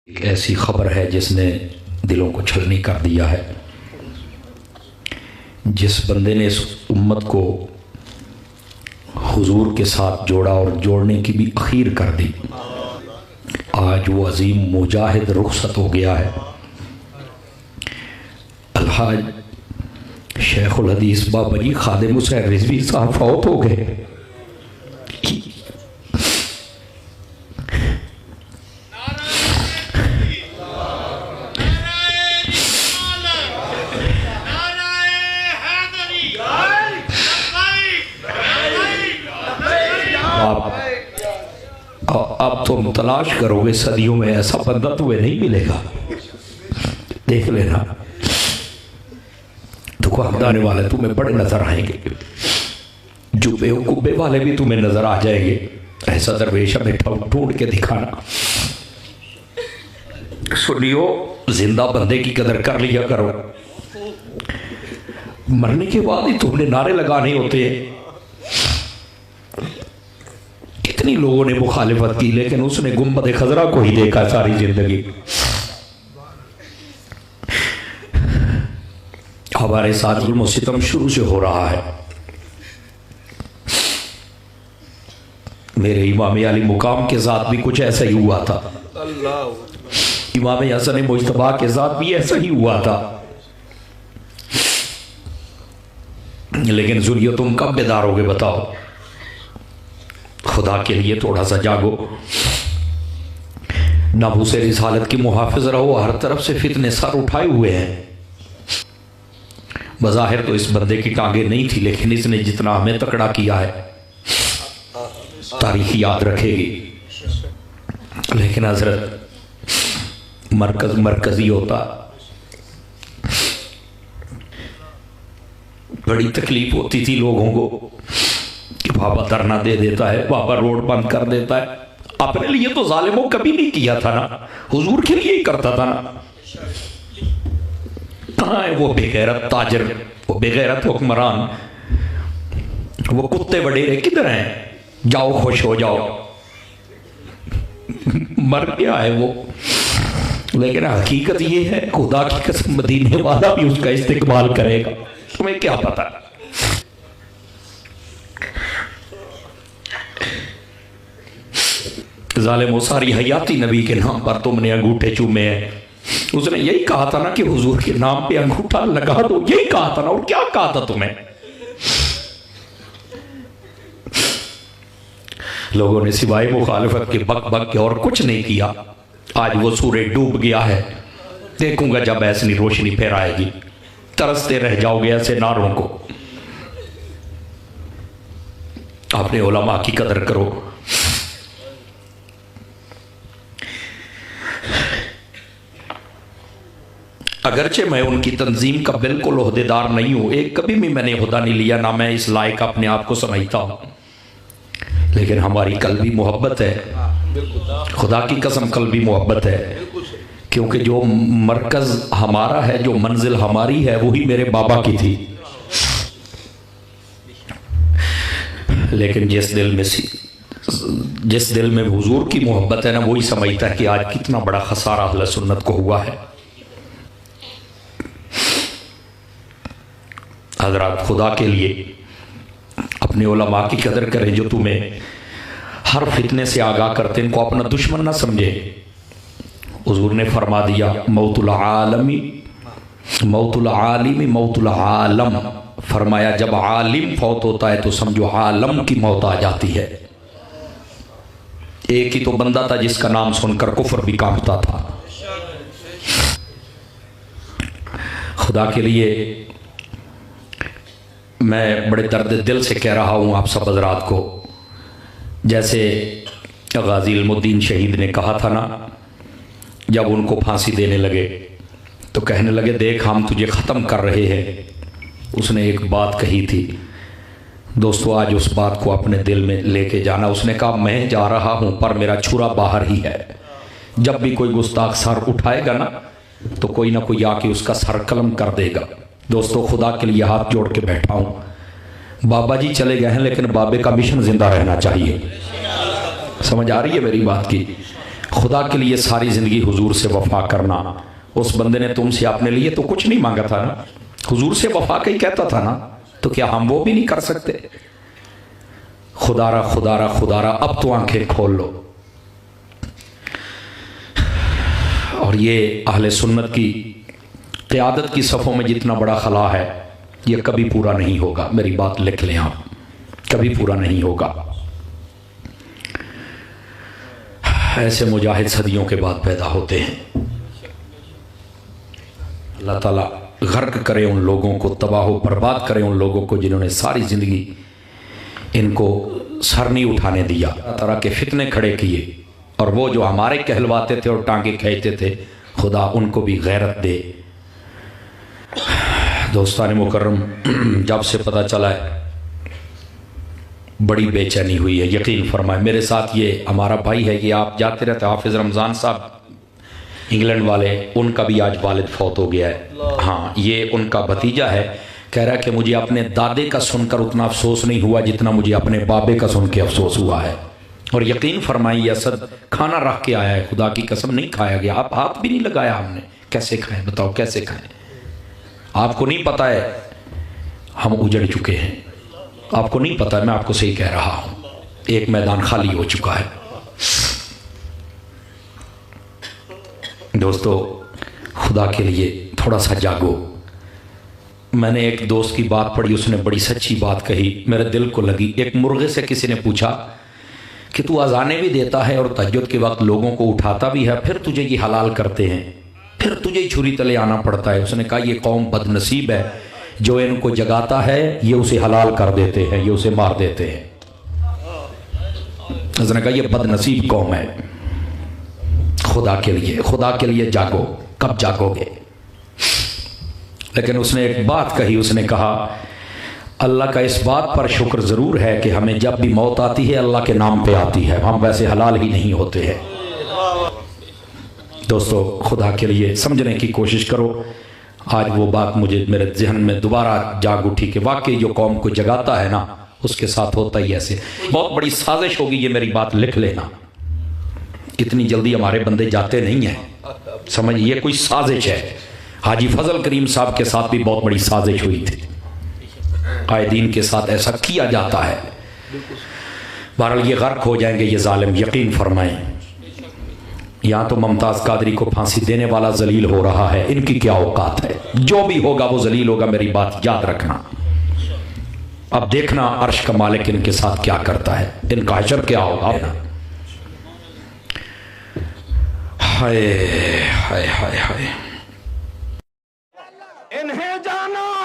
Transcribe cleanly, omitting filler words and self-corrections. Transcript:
एक ऐसी खबर है जिसने दिलों को छलनी कर दिया है। जिस बंदे ने इस उम्मत को हुजूर के साथ जोड़ा और जोड़ने की भी अखीर कर दी, आज वो अजीम मुजाहिद रुखसत हो गया है। अलहाज शेखुल हदीस बाबा जी खादिम हुसैन रिजवी साहब फौत हो गए। अब तुम तलाश करोगे सदियों में ऐसा बंदा तुम्हें नहीं मिलेगा। देख लेना, दुकानदारे वाले तुम्हें बड़े नजर आएंगे, जुबे कुब्बे वाले भी तुम्हें नजर आ जाएंगे। ऐसा दरवेश हमें ढूंढ के दिखाना। सुनियो, जिंदा बंदे की कदर कर लिया करो। मरने के बाद ही तुमने नारे लगाने होते हैं। कितनी लोगों ने मुखालिफत की, लेकिन उसने गुंबद खजरा को ही देखा सारी जिंदगी। हमारे साथ जुल्म सितम शुरू से हो रहा है। मेरे इमाम अली मुकाम के साथ भी कुछ ऐसा ही हुआ था। इमाम हसन मुज्तबा के साथ भी ऐसा ही हुआ था। लेकिन जुरियो तुम कब बेदार होगे बताओ? खुदा के लिए थोड़ा सा जागो। नबूस रिसालत की मुहाफिज रहो। हर तरफ से फितने सर उठाए हुए हैं। बज़ाहिर तो इस बंदे की टांगे नहीं थी, लेकिन इसने जितना हमें तकड़ा किया है तारीख याद रखेगी। लेकिन हजरत मरकजी होता, बड़ी तकलीफ होती थी लोगों को कि बाबा धरना दे देता है, बाबा रोड बंद कर देता है। अपने लिए तो जालिमों कभी नहीं किया था ना, हुजूर के लिए ही करता था ना। कहाँ है वो बेगैरत ताजर, वो बेगैरत हुक्मरान, वो कुत्ते वडेरे किधर हैं? जाओ खुश हो जाओ। मर गया है वो। लेकिन हकीकत ये है, खुदा की कसम मदीने वाला भी उसका इस्तेमाल करेगा। तुम्हें क्या पता? जालिम सारी हयाती नबी के नाम पर तुमने अंगूठे चूमे हैं। उसने यही कहा था ना कि हुजूर के नाम पे अंगूठा लगा दो, यही कहा था ना। और क्या कहा था तुम्हें? लोगों ने सिवाय मुखालिफत के बक बक के और कुछ नहीं किया। आज वो सूरज डूब गया है। देखूंगा जब ऐसी रोशनी फिर आएगी, तरसते रह जाओगे ऐसे नारों को। अपने उलमा की कदर करो। अगरचे मैं उनकी तंजीम का बिल्कुल ओहदेदार नहीं हूं, एक कभी भी मैंने ओहदा नहीं लिया, ना मैं इस लायक अपने आप को समझता हूं। लेकिन हमारी कल्बी मोहब्बत है, खुदा की कसम कल्बी मोहब्बत है। क्योंकि जो मरकज हमारा है, जो मंजिल हमारी है, वही मेरे बाबा की थी। लेकिन जिस दिल में हुजूर की मोहब्बत है ना, वही समझता है कि आज कितना बड़ा खसारा अहले सुन्नत को हुआ है। हजरत खुदा के लिए अपने उलमा की कदर करें, जो तुम्हें हर फितने से आगाह करते, इनको अपना दुश्मन ना समझे। हुजूर ने फरमा दिया, मौतुल आलमी मौतुल आलिमी मौतुल आलम। फरमाया जब आलिम फौत होता है तो समझो आलम की मौत आ जाती है। एक ही तो बंदा था जिसका नाम सुनकर कुफर भी कांपता था। खुदा के लिए मैं बड़े दर्द दिल से कह रहा हूँ आप सब हज़रात को। जैसे गाज़ी इल्मुद्दीन शहीद ने कहा था ना, जब उनको फांसी देने लगे तो कहने लगे, देख हम तुझे ख़त्म कर रहे हैं। उसने एक बात कही थी दोस्तों, आज उस बात को अपने दिल में लेके जाना। उसने कहा, मैं जा रहा हूँ पर मेरा छुरा बाहर ही है। जब भी कोई गुस्ताख सर उठाएगा ना, तो कोई ना कोई आके उसका सर कलम कर देगा। दोस्तों, खुदा के लिए हाथ जोड़ के बैठा हूँ। बाबा जी चले गए हैं, लेकिन बाबे का मिशन जिंदा रहना चाहिए। समझ आ रही है मेरी बात की? खुदा के लिए सारी ज़िंदगी हुजूर से वफा करना, उस बंदे ने तुमसे अपने लिए तो कुछ नहीं मांगा था ना, हुजूर से वफा का ही कहता था ना, तो क्या हम वो भी नहीं कर सकते? खुदारा खुदारा खुदारा, अब तो आंखें खोल लो। और ये अहले सुन्नत की क़यादत की सफ़ों में जितना बड़ा खला है, ये कभी पूरा नहीं होगा। मेरी बात लिख लें आप, कभी पूरा नहीं होगा। ऐसे मुजाहिद सदियों के बाद पैदा होते हैं। अल्लाह ताला गर्क करे उन लोगों को, तबाह बर्बाद करे उन लोगों को जिन्होंने सारी ज़िंदगी इनको सर नहीं उठाने दिया, तरह के फितने खड़े किए। और वो जो हमारे कहलवाते थे और टांगे खींचते थे, खुदा उनको भी गैरत दे। दोस्तान मुकर्रम, जब से पता चला है बड़ी बेचैनी हुई है। यकीन फरमाए, मेरे साथ ये हमारा भाई है, ये आप जाते रहते हाफिज़ रमज़ान साहब इंग्लैंड वाले, उनका भी आज वालिद फौत हो गया है। हाँ, ये उनका भतीजा है, कह रहा है कि मुझे अपने दादे का सुनकर उतना अफसोस नहीं हुआ जितना मुझे अपने बाबे का सुन के अफसोस हुआ है। और यकीन फरमाई, असद खाना रख के आया है, खुदा की कसम नहीं खाया गया, आप हाथ भी नहीं लगाया हमने। कैसे खाएं बताओ, कैसे खाएं? आपको नहीं पता है हम उजड़ चुके हैं, आपको नहीं पता है, मैं आपको सही कह रहा हूं, एक मैदान खाली हो चुका है। दोस्तों, खुदा के लिए थोड़ा सा जागो। मैंने एक दोस्त की बात पढ़ी, उसने बड़ी सच्ची बात कही, मेरे दिल को लगी। एक मुर्गे से किसी ने पूछा कि तू अजाने भी देता है और तहज्जुद के वक्त लोगों को उठाता भी है, फिर तुझे ये हलाल करते हैं, फिर तुझे छुरी तले आना पड़ता है। उसने कहा ये कौम बदनसीब है, जो इनको जगाता है ये उसे हलाल कर देते हैं, ये उसे मार देते हैं। उसने कहा ये बदनसीब कौम है। खुदा के लिए जागो। कब जागोगे? लेकिन उसने एक बात कही, उसने कहा अल्लाह का इस बात पर शुक्र ज़रूर है कि हमें जब भी मौत आती है अल्लाह के नाम पे आती है, हम वैसे हलाल ही नहीं होते हैं। दोस्तों, खुदा के लिए समझने की कोशिश करो। आज वो बात मुझे मेरे जहन में दोबारा जाग उठी कि वाकई जो कौम को जगाता है ना, उसके साथ होता ही ऐसे। बहुत बड़ी साजिश होगी, ये मेरी बात लिख लेना। इतनी जल्दी हमारे बंदे जाते नहीं हैं, समझिए, कोई साजिश है। हाजी फजल करीम साहब के साथ भी बहुत बड़ी साजिश हुई थी, आए दीन के साथ ऐसा किया जाता है। बहरहाल ये गर्क हो जाएंगे ये जालिम, यकीन फरमाएं। यहाँ तो मुमताज़ कादरी को फांसी देने वाला जलील हो रहा है, इनकी क्या औकात है? जो भी होगा वो जलील होगा, मेरी बात याद रखना। अब देखना अर्श का मालिक इनके साथ क्या करता है, इनका हशर क्या होगा ना। हाय हाय हाय हाय, इन्हें जाना